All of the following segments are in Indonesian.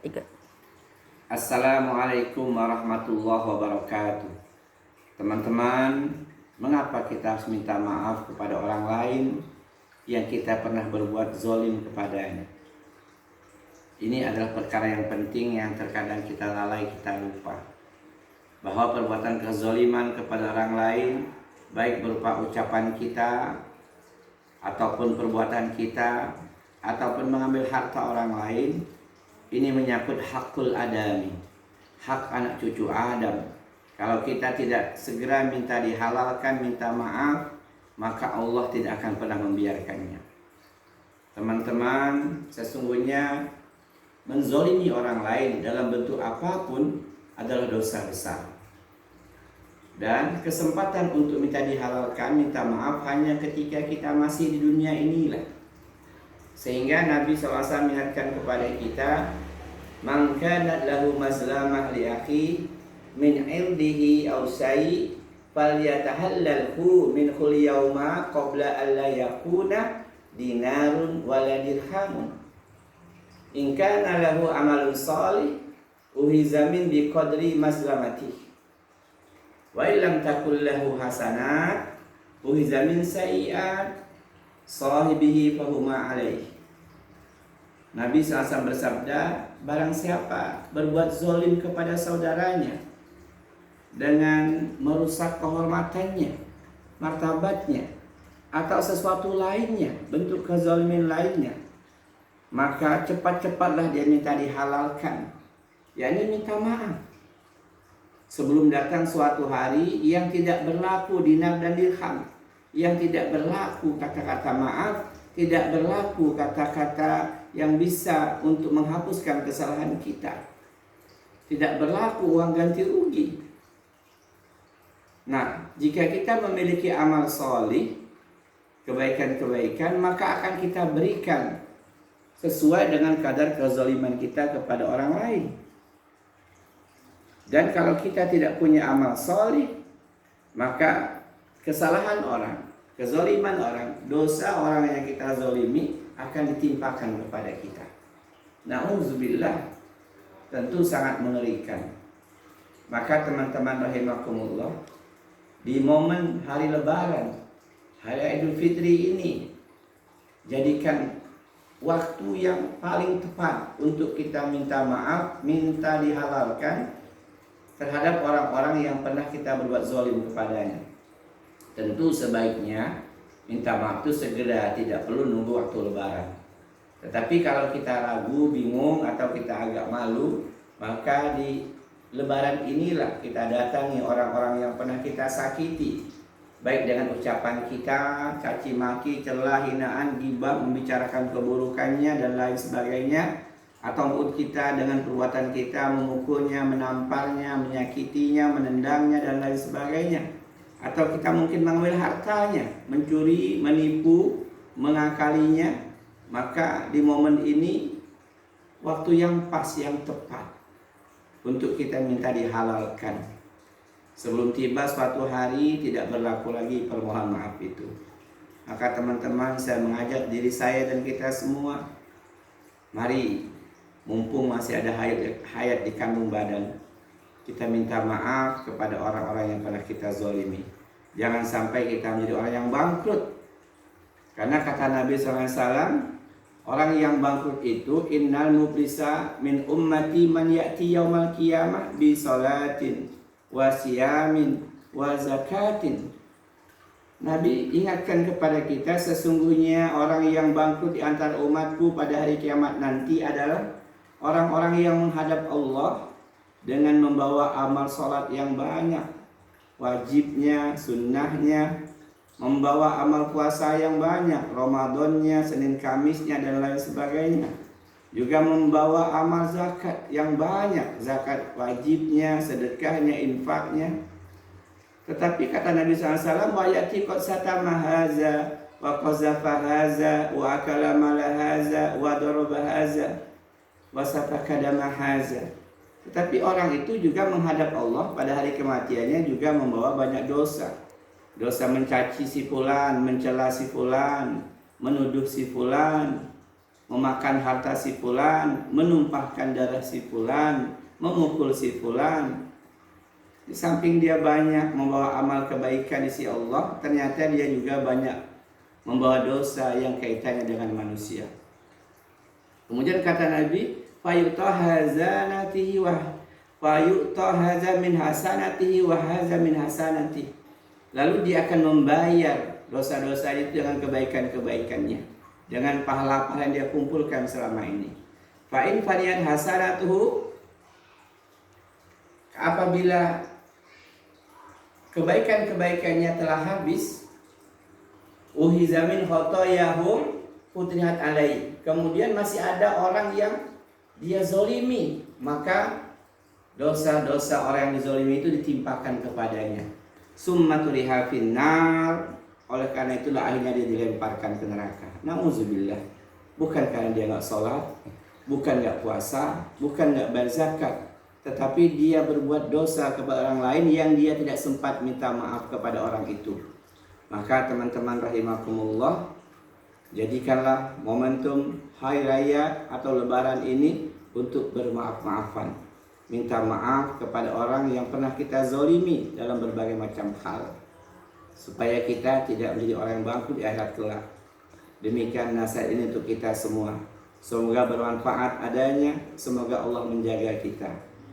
3. Assalamualaikum warahmatullahi wabarakatuh. Teman-teman, mengapa kita harus minta maaf kepada orang lain yang kita pernah berbuat zalim kepadanya? Ini adalah perkara yang penting yang terkadang kita lalai, kita lupa. Bahwa perbuatan kezaliman kepada orang lain, baik berupa ucapan kita, ataupun perbuatan kita, ataupun mengambil harta orang lain, ini menyangkut hakul adami, hak anak cucu Adam. Kalau kita tidak segera minta dihalalkan, minta maaf, maka Allah tidak akan pernah membiarkannya. Teman-teman, sesungguhnya menzolimi orang lain dalam bentuk apapun adalah dosa besar. Dan kesempatan untuk minta dihalalkan, minta maaf hanya ketika kita masih di dunia inilah. Sehingga Nabi SAW mengingatkan kepada kita, man kana lahu mazlamah li akhi min irdihi aw syai falyatahallalhu min khul yauma qabla an la yakuna dinarun wala dirhamun. In kana lahu amalun salih uhiza min biqadri mazlamatihi wa illam takul lahu hasanat uhiza min sayiat sahibihi fahuma alaih. Nabi SAW bersabda, barang siapa berbuat zalim kepada saudaranya dengan merusak kehormatannya, martabatnya, atau sesuatu lainnya, bentuk kezaliman lainnya, maka cepat-cepatlah dia minta dihalalkan, yakni minta maaf, sebelum datang suatu hari yang tidak berlaku dinar dan dirham, yang tidak berlaku kata-kata maaf, tidak berlaku kata-kata yang bisa untuk menghapuskan kesalahan kita, tidak berlaku uang ganti rugi. Nah, jika kita memiliki amal solih, kebaikan-kebaikan, maka akan kita berikan sesuai dengan kadar kezaliman kita kepada orang lain. Dan kalau kita tidak punya amal solih, maka kesalahan orang, kezaliman orang, dosa orang yang kita zalimi akan ditimpakan kepada kita. Na'udzubillah, tentu sangat mengerikan. Maka teman-teman rahimakumullah, di momen hari Lebaran, hari Idul Fitri ini, jadikan waktu yang paling tepat untuk kita minta maaf, minta dihalalkan terhadap orang-orang yang pernah kita berbuat zalim kepadanya. Tentu sebaiknya minta maaf itu segera, tidak perlu nunggu waktu Lebaran. Tetapi kalau kita ragu, bingung, atau kita agak malu, maka di Lebaran inilah kita datangi orang-orang yang pernah kita sakiti, baik dengan ucapan kita, caci maki, celah, hinaan, gibah, membicarakan keburukannya dan lain sebagainya, ataupun kita dengan perbuatan kita memukulnya, menamparnya, menyakitinya, menendangnya dan lain sebagainya. Atau kita mungkin mengambil hartanya, mencuri, menipu, mengakalinya. Maka di momen ini waktu yang pas, yang tepat untuk kita minta dihalalkan. Sebelum tiba suatu hari tidak berlaku lagi permohonan maaf itu. Maka teman-teman, saya mengajak diri saya dan kita semua, mari mumpung masih ada hayat di kandung badan, kita minta maaf kepada orang-orang yang pernah kita zalimi. Jangan sampai kita menjadi orang yang bangkrut. Karena kata Nabi SAW, orang yang bangkrut itu, innal muflisa min ummati man ya'ti yaumal qiyamah bi salatin wa siyamin wa zakatin. Nabi ingatkan kepada kita, sesungguhnya orang yang bangkrut di antara umatku pada hari kiamat nanti adalah orang-orang yang menghadap Allah dengan membawa amal sholat yang banyak, wajibnya, sunnahnya, membawa amal puasa yang banyak, Ramadannya, Senin Kamisnya dan lain sebagainya. Juga membawa amal zakat yang banyak, zakat wajibnya, sedekahnya, infaknya. Tetapi kata Nabi SAW, wa yati qad satama haza wa qazafa haza wa akala mala haza wa daraba haza wa safaka dama haza. Tetapi orang itu juga menghadap Allah pada hari kematiannya juga membawa banyak dosa. Dosa mencaci si fulan, mencela si fulan, menuduh si fulan, memakan harta si fulan, menumpahkan darah si fulan, memukul si fulan. Di samping dia banyak membawa amal kebaikan di sisi Allah, ternyata dia juga banyak membawa dosa yang kaitannya dengan manusia. Kemudian kata Nabi, fayutahazanatihi wa fayutahaza min hasanatihi wa haza min hasanatihi. Lalu dia akan membayar dosa-dosa itu dengan kebaikan-kebaikannya, dengan pahala-pahala yang dia kumpulkan selama ini. Fa in faniyat hasanatuhu, apabila kebaikan-kebaikannya telah habis, uhiza min khotoyahum futrihat alai. Kemudian masih ada orang yang dia zolimi, maka dosa-dosa orang yang dizolimi itu ditimpakan kepadanya. Summa turiha finnar, oleh karena itulah akhirnya dia dilemparkan ke neraka. Nauzubillah. Bukan karena dia nggak sholat, bukan nggak puasa, bukan nggak berzakat, tetapi dia berbuat dosa kepada orang lain yang dia tidak sempat minta maaf kepada orang itu. Maka teman-teman rahimakumullah, jadikanlah momentum hari raya atau lebaran ini untuk bermaaf-maafan. Minta maaf kepada orang yang pernah kita zolimi dalam berbagai macam hal, supaya kita tidak menjadi orang yang bangkrut di akhirat kelak. Demikian nasihat ini untuk kita semua. Semoga bermanfaat adanya. Semoga Allah menjaga kita.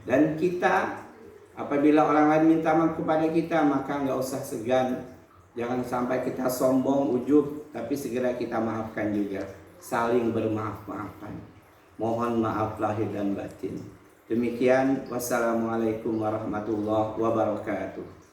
Dan kita, apabila orang lain minta maaf kepada kita, maka nggak usah segan. Jangan sampai kita sombong, ujub, tapi segera kita maafkan juga. Saling bermaaf-maafan. Mohon maaf lahir dan batin. Demikian, wassalamualaikum warahmatullahi wabarakatuh.